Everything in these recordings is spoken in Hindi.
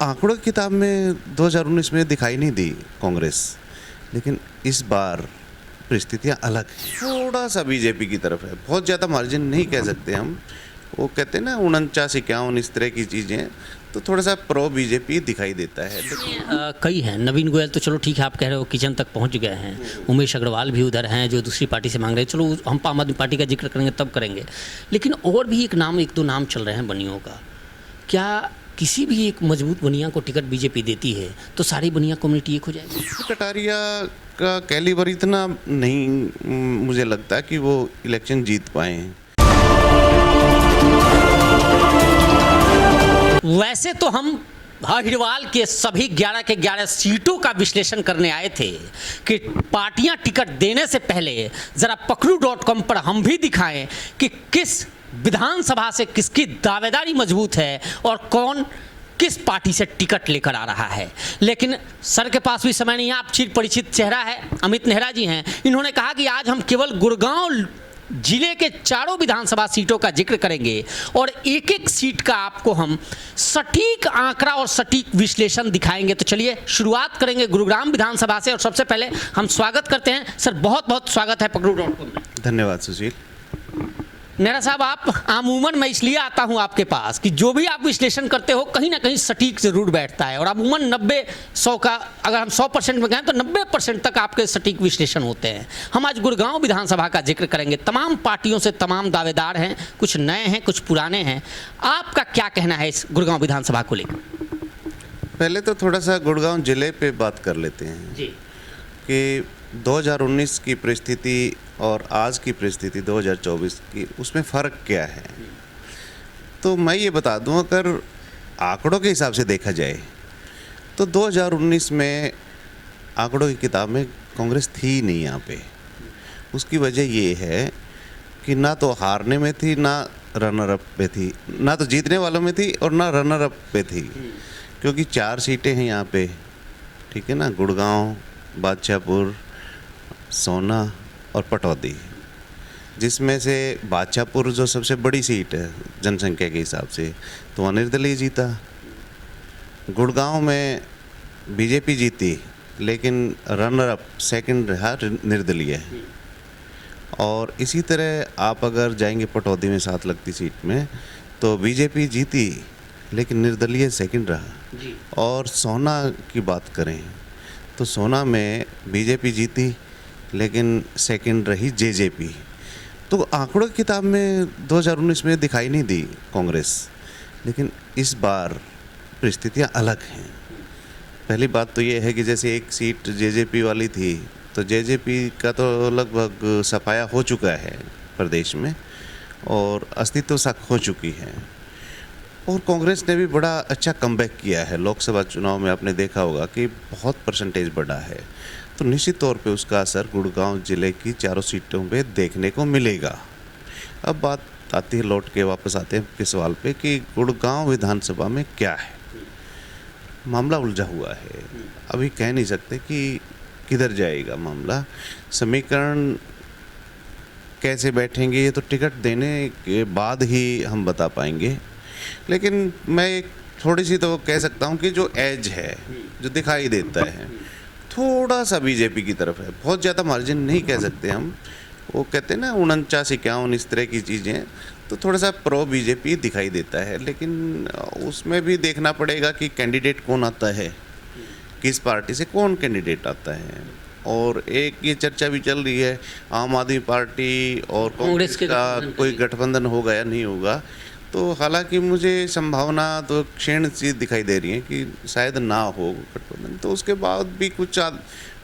आंकड़ों की किताब में 2019 में दिखाई नहीं दी कांग्रेस, लेकिन इस बार परिस्थितियां अलग हैं। थोड़ा सा बीजेपी की तरफ है, बहुत ज़्यादा मार्जिन नहीं कह सकते हम। वो कहते हैं ना 49-51 इस तरह की चीज़ें, तो थोड़ा सा प्रो बीजेपी दिखाई देता है। कई हैं। नवीन गोयल तो चलो ठीक है, आप कह रहे हो किचन तक पहुंच गए हैं। उमेश अग्रवाल भी उधर हैं जो दूसरी पार्टी से मांग रहे हैं। चलो हम आम आदमी पार्टी का जिक्र करेंगे तब करेंगे, लेकिन और भी एक दो नाम चल रहे हैं बनियों का। क्या किसी भी एक मजबूत बनिया को टिकट बीजेपी देती है तो सारी बनिया कम्युनिटी एक हो जाएगी? कटारिया का कैलिबर इतना नहीं मुझे लगता कि वो इलेक्शन जीत पाए हैं। वैसे तो हम हरिद्वार के सभी 11 के 11 सीटों का विश्लेषण करने आए थे कि पार्टियां टिकट देने से पहले ज़रा पकड़ू.com पर हम भी दिखाएं कि किस विधानसभा से किसकी दावेदारी मजबूत है और कौन किस पार्टी से टिकट लेकर आ रहा है। लेकिन सर के पास भी समय नहीं है। आप चिर परिचित चेहरा है, अमित नेहरा जी हैं। इन्होंने कहा कि आज हम केवल गुड़गांव जिले के चारों विधानसभा सीटों का जिक्र करेंगे और एक एक सीट का आपको हम सटीक आंकड़ा और सटीक विश्लेषण दिखाएंगे। तो चलिए शुरुआत करेंगे गुरुग्राम विधानसभा से और सबसे पहले हम स्वागत करते हैं सर, बहुत बहुत स्वागत है पकड़ू.com में। धन्यवाद सुशील। नेहरा साहब, आप अमूमन मैं इसलिए आता हूं आपके पास कि जो भी आप विश्लेषण करते हो कहीं ना कहीं सटीक जरूर बैठता है और अमूमन 90-100 का, अगर हम 100% में कहें तो 90% तक आपके सटीक विश्लेषण होते हैं। हम आज गुड़गांव विधानसभा का जिक्र करेंगे। तमाम पार्टियों से तमाम दावेदार हैं, कुछ नए हैं कुछ पुराने हैं। आपका क्या कहना है इस गुड़गांव विधानसभा को लेकर? पहले तो थोड़ा सा गुड़गांव जिले पे बात कर लेते हैं जी कि 2019 की परिस्थिति और आज की परिस्थिति 2024 की, उसमें फ़र्क क्या है। तो मैं ये बता दूं, अगर आंकड़ों के हिसाब से देखा जाए तो 2019 में आंकड़ों की किताब में कांग्रेस थी नहीं यहाँ पे। उसकी वजह ये है कि ना तो हारने में थी, ना रनर अप पे थी, ना तो जीतने वालों में थी और ना रनर अप पे थी। क्योंकि 4 सीटें हैं यहाँ पे, ठीक है ना, गुड़गांव, बादशाहपुर, सोना और पटौदी, जिसमें से बादशाहपुर जो सबसे बड़ी सीट है जनसंख्या के हिसाब से, तो वहाँ निर्दलीय जीता। गुड़गांव में बीजेपी जीती, लेकिन रनर अप सेकंड रहा निर्दलीय। और इसी तरह आप अगर जाएंगे पटौदी में 7 लगती सीट में, तो बीजेपी जीती लेकिन निर्दलीय सेकंड रहा। और सोना की बात करें तो सोना में बीजेपी जीती लेकिन सेकंड रही जेजेपी। तो आंकड़ों की किताब में 2019 में दिखाई नहीं दी कांग्रेस, लेकिन इस बार परिस्थितियां अलग हैं। पहली बात तो ये है कि जैसे एक सीट जेजेपी वाली थी, तो जेजेपी का तो लगभग सफाया हो चुका है प्रदेश में और अस्तित्व साख हो चुकी है। और कांग्रेस ने भी बड़ा अच्छा कमबैक किया है। लोकसभा चुनाव में आपने देखा होगा कि बहुत परसेंटेज बढ़ा है, तो निश्चित तौर पे उसका असर गुड़गांव जिले की 4 सीटों पे देखने को मिलेगा। अब बात आती है, लौट के वापस आते हैं के सवाल पे कि गुड़गांव विधानसभा में क्या है। मामला उलझा हुआ है, अभी कह नहीं सकते कि किधर जाएगा मामला। समीकरण कैसे बैठेंगे ये तो टिकट देने के बाद ही हम बता पाएंगे। लेकिन मैं एक थोड़ी सी तो कह सकता हूँ कि जो एज है, जो दिखाई देता है, थोड़ा सा बीजेपी की तरफ है। बहुत ज़्यादा मार्जिन नहीं कह सकते हम। वो कहते हैं ना 49-51 इस तरह की चीज़ें, तो थोड़ा सा प्रो बीजेपी दिखाई देता है। लेकिन उसमें भी देखना पड़ेगा कि कैंडिडेट कौन आता है, किस पार्टी से कौन कैंडिडेट आता है। और एक ये चर्चा भी चल रही है आम आदमी पार्टी और कांग्रेस का कोई गठबंधन होगा या नहीं होगा। तो हालांकि मुझे संभावना तो क्षीण सी दिखाई दे रही है कि शायद ना हो गठबंधन। तो उसके बाद भी कुछ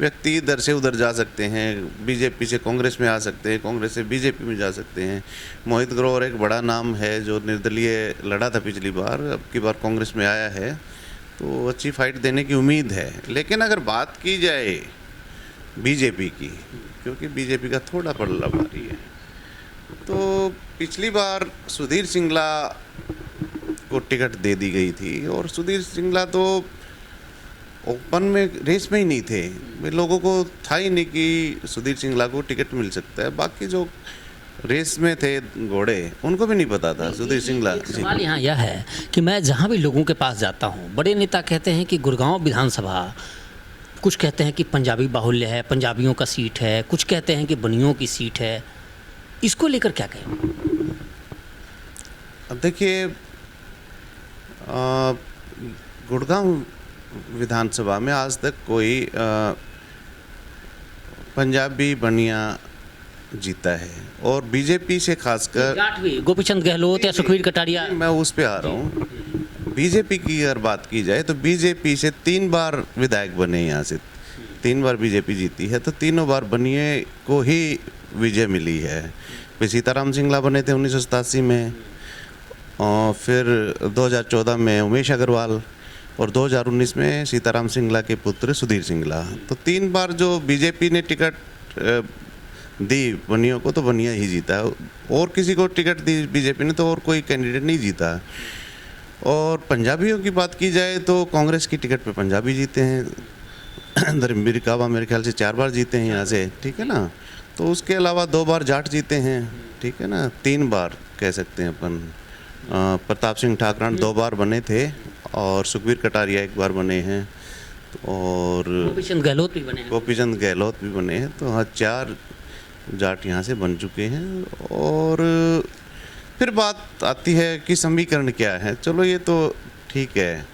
व्यक्ति इधर से उधर जा सकते हैं, बीजेपी से कांग्रेस में आ सकते हैं, कांग्रेस से बीजेपी में जा सकते हैं। मोहित ग्रोवर एक बड़ा नाम है जो निर्दलीय लड़ा था पिछली बार, अब की बार कांग्रेस में आया है, तो अच्छी फाइट देने की उम्मीद है। लेकिन अगर बात की जाए बीजेपी की, क्योंकि बीजेपी का थोड़ा पलड़ा भारी है, तो पिछली बार सुधीर सिंगला को टिकट दे दी गई थी और सुधीर सिंगला तो ओपन में रेस में ही नहीं थे। लोगों को था ही नहीं कि सुधीर सिंगला को टिकट मिल सकता है। बाकी जो रेस में थे घोड़े, उनको भी नहीं पता था सुधीर सिंगला एक जी। सवाल यहाँ यह है कि मैं जहाँ भी लोगों के पास जाता हूँ, बड़े नेता कहते हैं कि गुड़गांव विधानसभा, कुछ कहते हैं कि पंजाबी बाहुल्य है, पंजाबियों का सीट है, कुछ कहते हैं कि बनियों की सीट है, इसको लेकर क्या कहें? अब देखिए, गुड़गांव विधानसभा में आज तक कोई पंजाबी बनिया जीता है, और बीजेपी से खासकर जाट भी, गोपीचंद गहलोत या सुखबीर कटारिया। मैं उस पे आ रहा हूँ। बीजेपी की अगर बात की जाए तो बीजेपी से 3 बार विधायक बने, यहाँ से 3 बार बीजेपी जीती है, तो तीनों बार बनिए को ही विजय मिली है। फिर सीताराम सिंगला बने थे 1987 में, और फिर 2014 में उमेश अग्रवाल, और 2019 में सीताराम सिंगला के पुत्र सुधीर सिंगला। तो 3 बार जो बीजेपी ने टिकट दी बनियों को, तो बनिया ही जीता है। और किसी को टिकट दी बीजेपी ने तो और कोई कैंडिडेट नहीं जीता। और पंजाबियों की बात की जाए तो कांग्रेस की टिकट पे पंजाबी जीते हैं। धर्मवीर काबा मेरे ख्याल से 4 बार जीते हैं यहाँ से, ठीक है ना। तो उसके अलावा 2 बार जाट जीते हैं, ठीक है ना। 3 बार कह सकते हैं अपन। प्रताप सिंह ठाकरान 2 बार बने थे, और सुखबीर कटारिया 1 बार बने हैं, और गोपीचंद गहलोत भी बने हैं। गोपीचंद गहलोत भी बने हैं। तो हाँ, 4 जाट यहाँ से बन चुके हैं। और फिर बात आती है कि समीकरण क्या है। चलो ये तो ठीक है,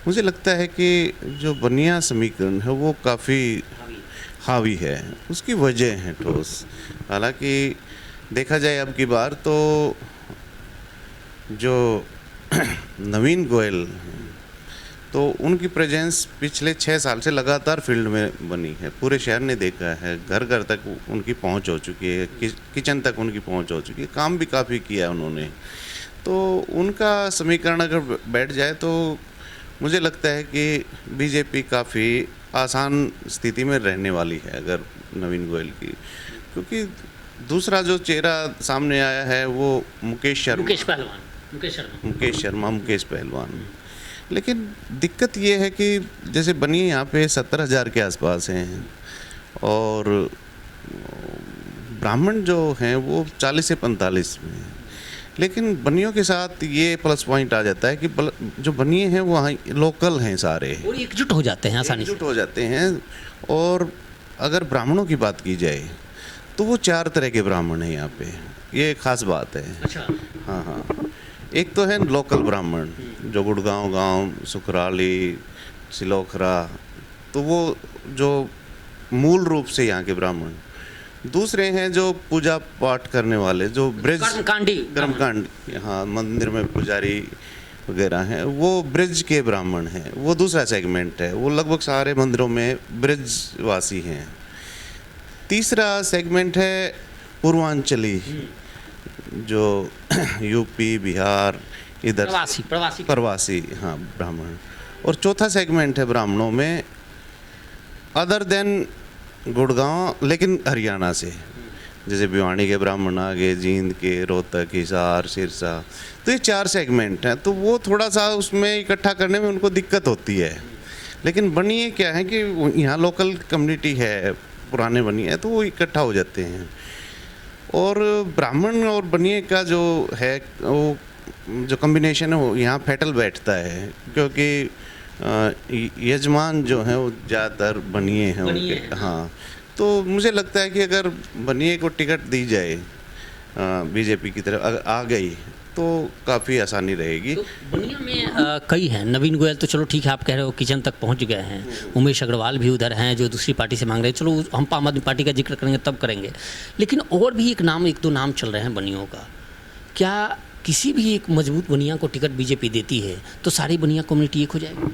मुझे लगता है कि जो बनिया समीकरण है वो काफ़ी हावी है, उसकी वजह है ठोस। हालांकि देखा जाए अब की बार तो जो नवीन गोयल, तो उनकी प्रेजेंस पिछले 6 साल से लगातार फील्ड में बनी है। पूरे शहर ने देखा है, घर घर तक उनकी पहुंच हो चुकी है, किचन तक उनकी पहुंच हो चुकी है, काम भी काफ़ी किया है उन्होंने। तो उनका समीकरण अगर बैठ जाए तो मुझे लगता है कि बीजेपी काफ़ी आसान स्थिति में रहने वाली है अगर नवीन गोयल की। क्योंकि दूसरा जो चेहरा सामने आया है वो मुकेश पहलवान। लेकिन दिक्कत ये है कि जैसे बनिए यहाँ पे 17,000 के आसपास हैं, और ब्राह्मण जो हैं वो 40 से 45 में हैं। लेकिन बनियों के साथ ये प्लस पॉइंट आ जाता है कि जो बनिए हैं वो वहाँ लोकल हैं सारे, और एकजुट हो जाते हैं आसानी से। एकजुट हो जाते हैं। और अगर ब्राह्मणों की बात की जाए तो वो 4 तरह के ब्राह्मण हैं यहाँ पे, ये खास बात है। अच्छा। हाँ हाँ, एक तो है लोकल ब्राह्मण जो गुड़गांव गांव, सुखराली, सिलोखरा, तो वो जो मूल रूप से यहाँ के ब्राह्मण। दूसरे हैं जो पूजा पाठ करने वाले, जो ब्रज कर्मकांड, हाँ, मंदिर में पुजारी वगैरह हैं, वो ब्रज के ब्राह्मण हैं। वो दूसरा सेगमेंट है, वो लगभग सारे मंदिरों में ब्रजवासी हैं। तीसरा सेगमेंट है पूर्वांचली, जो यूपी, बिहार, इधर प्रवासी, हाँ, ब्राह्मण। और चौथा सेगमेंट है ब्राह्मणों में अदर देन गुड़गांव, लेकिन हरियाणा से, जैसे भिवानी के ब्राह्मण आ गए, जींद के, रोहतक, हिसार, सिरसा। तो ये 4 सेगमेंट हैं। तो वो थोड़ा सा उसमें इकट्ठा करने में उनको दिक्कत होती है। लेकिन बनिए क्या है कि यहाँ लोकल कम्युनिटी है, पुराने बनिए है, तो वो इकट्ठा हो जाते हैं। और ब्राह्मण और बनिए का जो है वो जो कॉम्बिनेशन है वो यहाँ फैटल बैठता है, क्योंकि यजमान जो हैं वो ज़्यादातर बनिए हैं उनके। हाँ, तो मुझे लगता है कि अगर बनिए को टिकट दी जाए बीजेपी की तरफ अगर आ गई तो काफ़ी आसानी रहेगी। तो बनिया में कई हैं। नवीन गोयल तो चलो ठीक है, आप कह रहे हो किचन तक पहुंच गए हैं। उमेश अग्रवाल भी उधर हैं जो दूसरी पार्टी से मांग रहे हैं। चलो हम आम आदमी पार्टी का जिक्र करेंगे तब करेंगे। लेकिन और भी एक दो नाम चल रहे हैं बनियों का। क्या किसी भी एक मजबूत बनिया को टिकट बीजेपी देती है तो सारी बनिया कम्युनिटी एक हो जाएगी?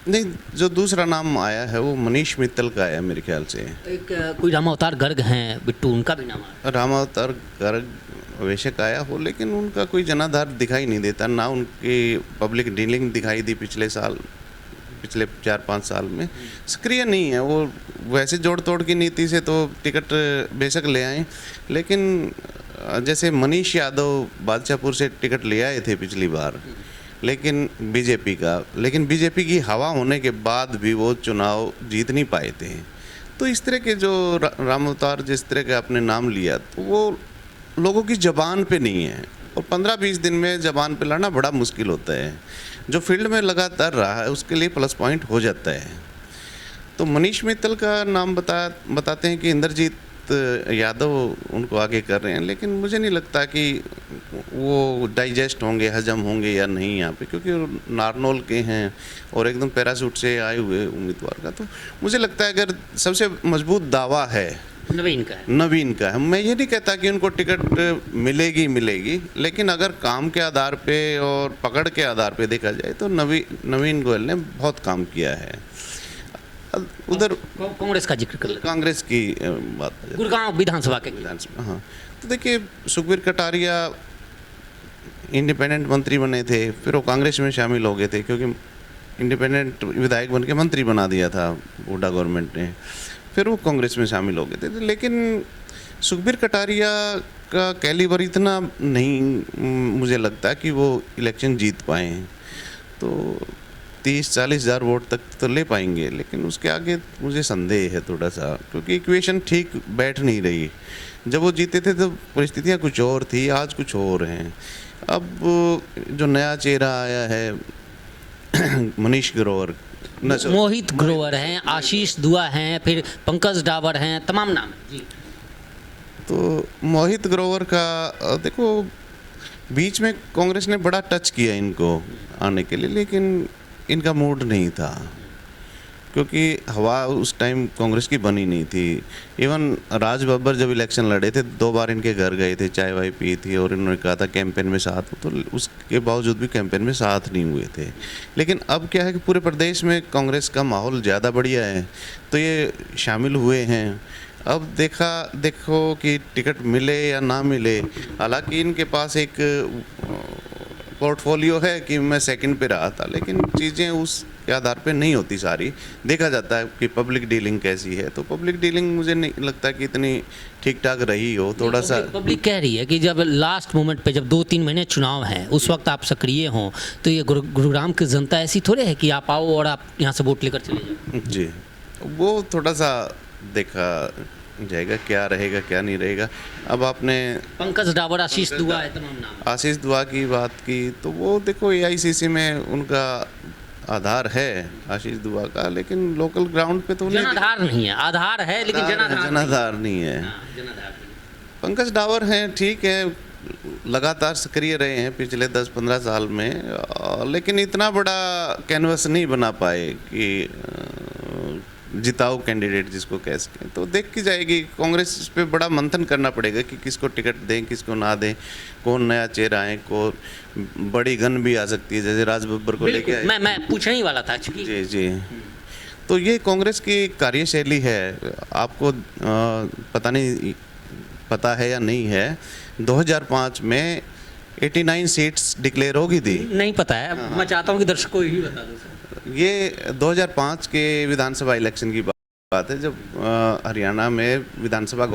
नहीं, जो दूसरा नाम आया है वो मनीष मित्तल का है मेरे ख्याल से। एक कोई रामावतार गर्ग हैं बिट्टू, उनका भी नाम आया। रामावतार गर्ग बेशक आया हो, लेकिन उनका कोई जनाधार दिखाई नहीं देता, ना उनकी पब्लिक डीलिंग दिखाई दी पिछले 4-5 साल में। सक्रिय नहीं है वो। वैसे जोड़ तोड़ की नीति से तो टिकट बेशक ले आए, लेकिन जैसे मनीष यादव बादशाहपुर से टिकट ले आए थे पिछली बार, लेकिन बीजेपी की हवा होने के बाद भी वो चुनाव जीत नहीं पाए थे। तो इस तरह के जो रामावतार जिस तरह का आपने नाम लिया, तो वो लोगों की ज़बान पे नहीं है, और 15-20 दिन में ज़बान पे लड़ना बड़ा मुश्किल होता है। जो फील्ड में लगातार रहा है उसके लिए प्लस पॉइंट हो जाता है। तो मनीष मित्तल का नाम बताते हैं कि इंद्रजीत यादव उनको आगे कर रहे हैं, लेकिन मुझे नहीं लगता कि वो डाइजेस्ट होंगे, हजम होंगे या नहीं यहाँ पे, क्योंकि वो नारनौल के हैं और एकदम पैराशूट से आए हुए उम्मीदवार का। तो मुझे लगता है अगर सबसे मजबूत दावा है नवीन का है। मैं ये नहीं कहता कि उनको टिकट मिलेगी, लेकिन अगर काम के आधार पे और पकड़ के आधार पे देखा जाए तो नवीन गोयल ने बहुत काम किया है। उधर कांग्रेस का जिक्र कर ले, कांग्रेस की बात है, गुड़गांव विधानसभा के। हाँ, तो देखिए सुखबीर कटारिया इंडिपेंडेंट मंत्री बने थे, फिर वो कांग्रेस में शामिल हो गए थे, क्योंकि इंडिपेंडेंट विधायक बन के मंत्री बना दिया था हुड्डा गवर्नमेंट ने, फिर वो कांग्रेस में शामिल हो गए थे। लेकिन सुखबीर कटारिया का कैलिबर इतना नहीं मुझे लगता कि वो इलेक्शन जीत पाए। तो 30-40 हज़ार वोट तक तो ले पाएंगे, लेकिन उसके आगे मुझे संदेह है थोड़ा सा, क्योंकि इक्वेशन ठीक बैठ नहीं रही। जब वो जीते थे तो परिस्थितियाँ कुछ और थी, आज कुछ और हैं। अब जो नया चेहरा आया है मनीष ग्रोवर, मोहित ग्रोवर हैं, आशीष दुआ हैं, फिर पंकज डावर हैं, तमाम नाम जी। तो मोहित ग्रोवर का देखो, बीच में कांग्रेस ने बड़ा टच किया इनको आने के लिए, लेकिन इनका मूड नहीं था, क्योंकि हवा उस टाइम कांग्रेस की बनी नहीं थी। इवन राज बब्बर जब इलेक्शन लड़े थे 2 बार इनके घर गए थे, चाय वाय पी थी, और इन्होंने कहा था कैंपेन में साथ, तो उसके बावजूद भी कैंपेन में साथ नहीं हुए थे। लेकिन अब क्या है कि पूरे प्रदेश में कांग्रेस का माहौल ज़्यादा बढ़िया है, तो ये शामिल हुए हैं। अब देखो कि टिकट मिले या ना मिले, हालांकि इनके पास एक पोर्टफोलियो है कि मैं सेकंड पे रहा था, लेकिन चीज़ें उसके आधार पे नहीं होती सारी। देखा जाता है कि पब्लिक डीलिंग कैसी है, तो पब्लिक डीलिंग मुझे नहीं लगता कि इतनी ठीक ठाक रही हो। थोड़ा सा पब्लिक कह रही है कि जब लास्ट मोमेंट पे, जब 2-3 महीने चुनाव हैं, उस वक्त आप सक्रिय हों, तो ये गुरुग्राम की जनता ऐसी थोड़े है कि आप आओ और आप यहाँ से वोट लेकर चले जाओ। जी, वो थोड़ा सा देखा जाएगा क्या रहेगा क्या नहीं रहेगा। अब आपने पंकज डावर, आशीष दुआ है, तमाम नाम। आशीष दुआ की बात की, तो वो देखो AICC में उनका आधार है आशीष दुआ का, लेकिन लोकल ग्राउंड पे तो जनाधार नहीं है, आधार है लेकिन जनाधार नहीं है। पंकज डावर हैं, ठीक है, लगातार सक्रिय रहे हैं पिछले 10-15 साल में, लेकिन इतना बड़ा कैनवस नहीं बना पाए कि जिताऊ कैंडिडेट जिसको कह सकें। तो देख की जाएगी, कांग्रेस इस पे बड़ा मंथन करना पड़ेगा कि किसको टिकट दें, किसको ना दें, कौन नया चेहरा है, कौन बड़ी गन भी आ सकती है, जैसे राज बब्बर को लेके मैं पूछने ही वाला था। जी। तो ये कांग्रेस की कार्यशैली है। आपको पता है या नहीं है, 2005 में 89 सीट्स डिक्लेयर होगी थी। नहीं पता है, मैं चाहता हूँ कि दर्शकों को ही बता दो सर। ये 2005 के विधानसभा इलेक्शन की बात है, जब हरियाणा में विधानसभा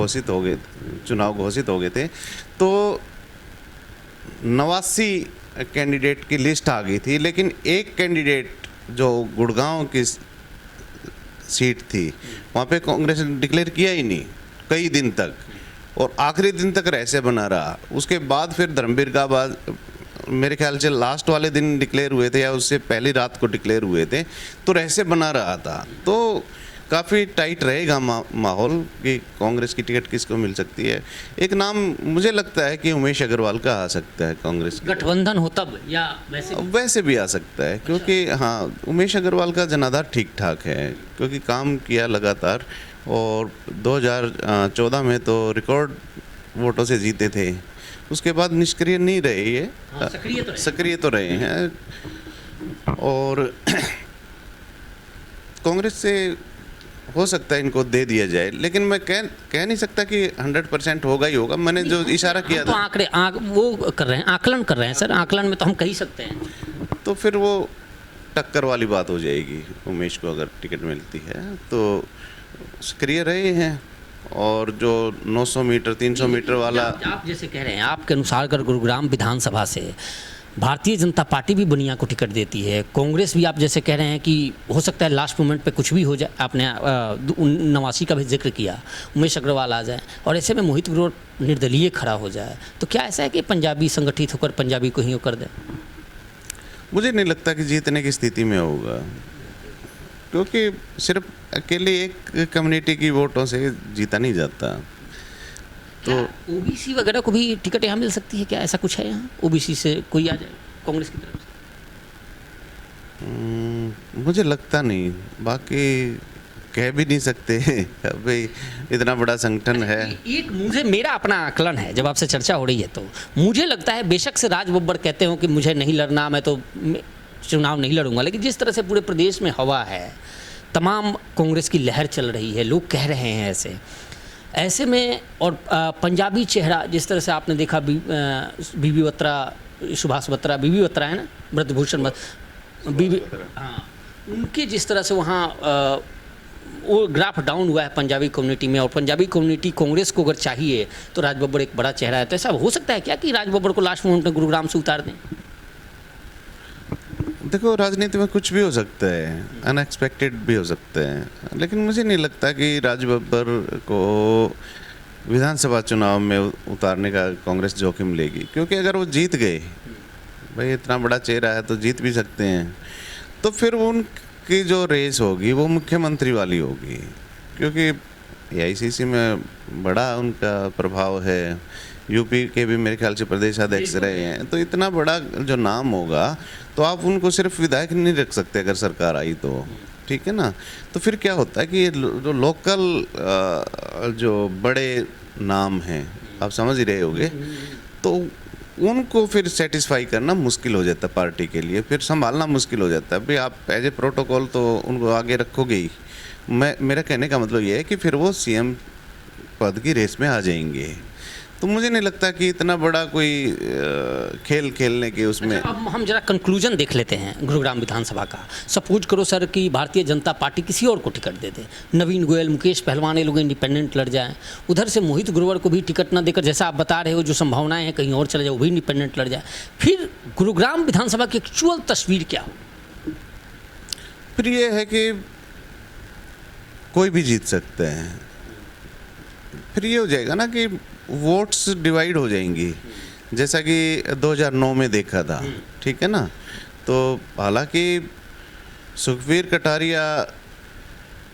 चुनाव घोषित हो गए थे, तो 89 कैंडिडेट की लिस्ट आ गई थी, लेकिन एक कैंडिडेट जो गुड़गांव की सीट थी, वहाँ पे कांग्रेस ने डिक्लेयर किया ही नहीं कई दिन तक, और आखिरी दिन तक रहस्य बना रहा। उसके बाद फिर धर्मवीर का बाद मेरे ख्याल से लास्ट वाले दिन डिक्लेयर हुए थे या उससे पहली रात को डिक्लेयर हुए थे, तो रहस्य बना रहा था। तो काफ़ी टाइट रहेगा माहौल कि कांग्रेस की टिकट किसको मिल सकती है। एक नाम मुझे लगता है कि उमेश अग्रवाल का आ सकता है कांग्रेस, गठबंधन हो तब या वैसे भी आ सकता है, क्योंकि हाँ, उमेश अग्रवाल का जनाधार ठीक ठाक है, क्योंकि काम किया लगातार, और 2014 में तो रिकॉर्ड वोटों से जीते थे। उसके बाद निष्क्रिय नहीं रहे ये, सक्रिय तो रहे हैं। और कांग्रेस से हो सकता है इनको दे दिया जाए, लेकिन मैं कह नहीं सकता कि 100% होगा ही होगा। मैंने जो इशारा किया था, वो कर रहे हैं, आकलन कर रहे हैं सर, आकलन में तो हम कह ही सकते हैं। तो फिर वो टक्कर वाली बात हो जाएगी। उमेश को अगर टिकट मिलती है तो सक्रिय रहे हैं, और जो 900 मीटर 300 मीटर वाला, आप जैसे कह रहे हैं, आपके अनुसार अगर गुरुग्राम विधानसभा से भारतीय जनता पार्टी भी बनिया को टिकट देती है, कांग्रेस भी आप जैसे कह रहे हैं कि हो सकता है लास्ट मोमेंट पे कुछ भी हो जाए, आपने 89 का भी जिक्र किया, उमेश अग्रवाल आ जाए और ऐसे में मोहित ग्रोवर निर्दलीय खड़ा हो जाए, तो क्या ऐसा है कि पंजाबी संगठित होकर पंजाबी को ही कर दे? मुझे नहीं लगता कि जीतने की स्थिति में होगा, क्योंकि सिर्फ अकेले एक कम्युनिटी की वोटों से जीता नहीं जाता। तो ओबीसी वगैरह को भी टिकट यहाँ मिल सकती है क्या? ऐसा कुछ है यहाँ ओबीसी से कोई आ जाए कांग्रेस की तरफ से? मुझे लगता नहीं, बाकी कह भी नहीं सकते भाई इतना बड़ा संगठन है। एक मुझे मेरा अपना आकलन है, जब आपसे चर्चा हो रही है तो मुझे लगता है बेशक से राज बब्बर कहते हो कि मुझे नहीं लड़ना, मैं तो चुनाव नहीं लड़ूंगा, लेकिन जिस तरह से पूरे प्रदेश में हवा है, तमाम कांग्रेस की लहर चल रही है, लोग कह रहे हैं ऐसे में, और पंजाबी चेहरा जिस तरह से आपने देखा, बीबी बत्रा, सुभाष बत्रा, बीबी बत्रा है ना, ब्रजभूषण बीबी, हाँ, उनके जिस तरह से वहाँ वो ग्राफ डाउन हुआ है पंजाबी कम्युनिटी में, और पंजाबी कम्युनिटी कांग्रेस को अगर चाहिए तो राज बब्बर एक बड़ा चेहरा है, तो ऐसा हो सकता है क्या कि राज बब्बर को लास्ट मोमेंट में गुरुग्राम से उतार दें? देखो, राजनीति में कुछ भी हो सकता है, अनएक्सपेक्टेड भी हो सकता है, लेकिन मुझे नहीं लगता कि राज बब्बर को विधानसभा चुनाव में उतारने का कांग्रेस जोखिम लेगी, क्योंकि अगर वो जीत गए, भाई इतना बड़ा चेहरा है तो जीत भी सकते हैं, तो फिर उनकी जो रेस होगी वो मुख्यमंत्री वाली होगी, क्योंकि एआईसीसी में बड़ा उनका प्रभाव है, यूपी के भी मेरे ख्याल से प्रदेश अध्यक्ष रहे हैं, तो इतना बड़ा जो नाम होगा तो आप उनको सिर्फ विधायक नहीं रख सकते अगर सरकार आई तो, ठीक है ना। तो फिर क्या होता है कि जो लोकल जो बड़े नाम हैं, आप समझ ही रहे होंगे, तो उनको फिर सेटिस्फाई करना मुश्किल हो जाता है पार्टी के लिए, फिर संभालना मुश्किल हो जाता है। भाई आप एज ए प्रोटोकॉल तो उनको आगे रखोगे ही, मेरा कहने का मतलब ये है कि फिर वो सीएम पद की रेस में आ जाएंगे, तो मुझे नहीं लगता कि इतना बड़ा कोई खेल खेलने के उसमें। अच्छा, अब हम जरा कंक्लूजन देख लेते हैं गुरुग्राम विधानसभा का। सपोज करो सर कि भारतीय जनता पार्टी किसी और को टिकट दे दे, नवीन गोयल, मुकेश पहलवान, ये लोग इंडिपेंडेंट लड़ जाएं, उधर से मोहित ग्रोवर को भी टिकट ना देकर, जैसा आप बता रहे हो जो संभावनाएं हैं कहीं और चले जाए, वो भी इंडिपेंडेंट लड़ जाए, फिर गुरुग्राम विधानसभा की एक्चुअल तस्वीर क्या हो? फिर ये है कि कोई भी जीत सकते हैं, फिर ये हो जाएगा ना कि वोट्स डिवाइड हो जाएंगी, जैसा कि 2009 में देखा था, ठीक है ना। तो हालांकि सुखबीर कटारिया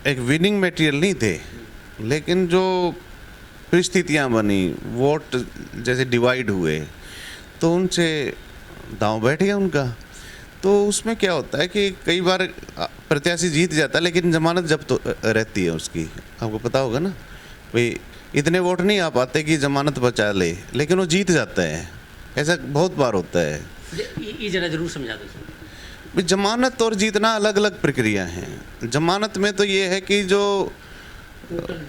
एक विनिंग मटेरियल नहीं थे, लेकिन जो परिस्थितियां बनी, वोट जैसे डिवाइड हुए, तो उनसे दांव बैठ गया उनका। तो उसमें क्या होता है कि कई बार प्रत्याशी जीत जाता है, लेकिन जमानत जब्त रहती है उसकी, आपको पता होगा ना भाई, इतने वोट नहीं आ पाते कि जमानत बचा ले, लेकिन वो जीत जाता है, ऐसा बहुत बार होता है। ये जरा जरूर समझा दो। जमानत और जीतना अलग अलग प्रक्रिया हैं। जमानत में तो ये है कि जो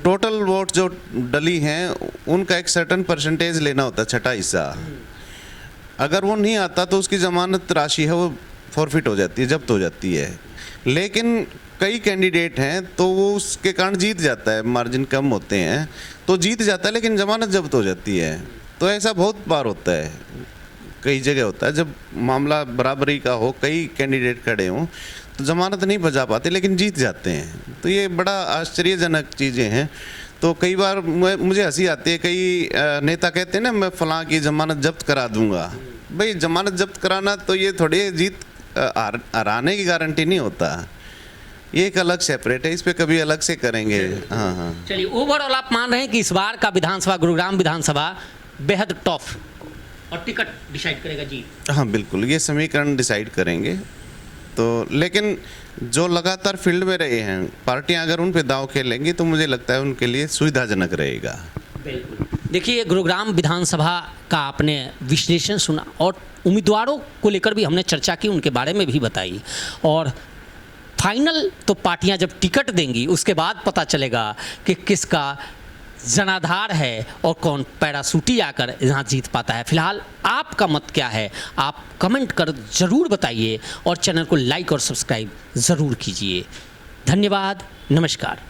टोटल वोट जो डली हैं उनका एक सर्टेन परसेंटेज लेना होता है, छठा हिस्सा, अगर वो नहीं आता तो उसकी जमानत राशि है वो फॉरफिट हो जाती है, जब्त हो जाती है। लेकिन कई कैंडिडेट हैं तो वो उसके कारण जीत जाता है, मार्जिन कम होते हैं तो जीत जाता है, लेकिन जमानत जब्त हो जाती है। तो ऐसा बहुत बार होता है, कई जगह होता है, जब मामला बराबरी का हो, कई कैंडिडेट खड़े हों तो जमानत नहीं बचा पाते लेकिन जीत जाते हैं। तो ये बड़ा आश्चर्यजनक चीज़ें हैं। तो कई बार मुझे हंसी आती है, कई नेता कहते हैं ना मैं फलां की जमानत जब्त करा दूंगा। भाई जमानत जब्त कराना तो ये थोड़ी जीत हराने की गारंटी नहीं होता, ये एक अलग सेपरेट है, इस पे कभी अलग से करेंगे। हाँ हाँ, चलिए, ओवरऑल आप मान रहे हैं कि इस बार का विधानसभा, गुरुग्राम विधानसभा बेहद टफ और टिकट डिसाइड करेगा जीत? हाँ बिल्कुल, ये समीकरण डिसाइड करेंगे। तो लेकिन जो लगातार फील्ड में रहे हैं पार्टियां, अगर उन पे दांव खेलेंगी तो मुझे लगता है उनके लिए सुविधाजनक रहेगा। बिल्कुल। देखिए, गुरुग्राम विधानसभा का आपने विश्लेषण सुना और उम्मीदवारों को लेकर भी हमने चर्चा की, उनके बारे में भी बताई, और फाइनल तो पार्टियां जब टिकट देंगी उसके बाद पता चलेगा कि किसका जनाधार है और कौन पैराशूटी आकर यहाँ जीत पाता है। फिलहाल आपका मत क्या है, आप कमेंट कर ज़रूर बताइए और चैनल को लाइक और सब्सक्राइब ज़रूर कीजिए। धन्यवाद, नमस्कार।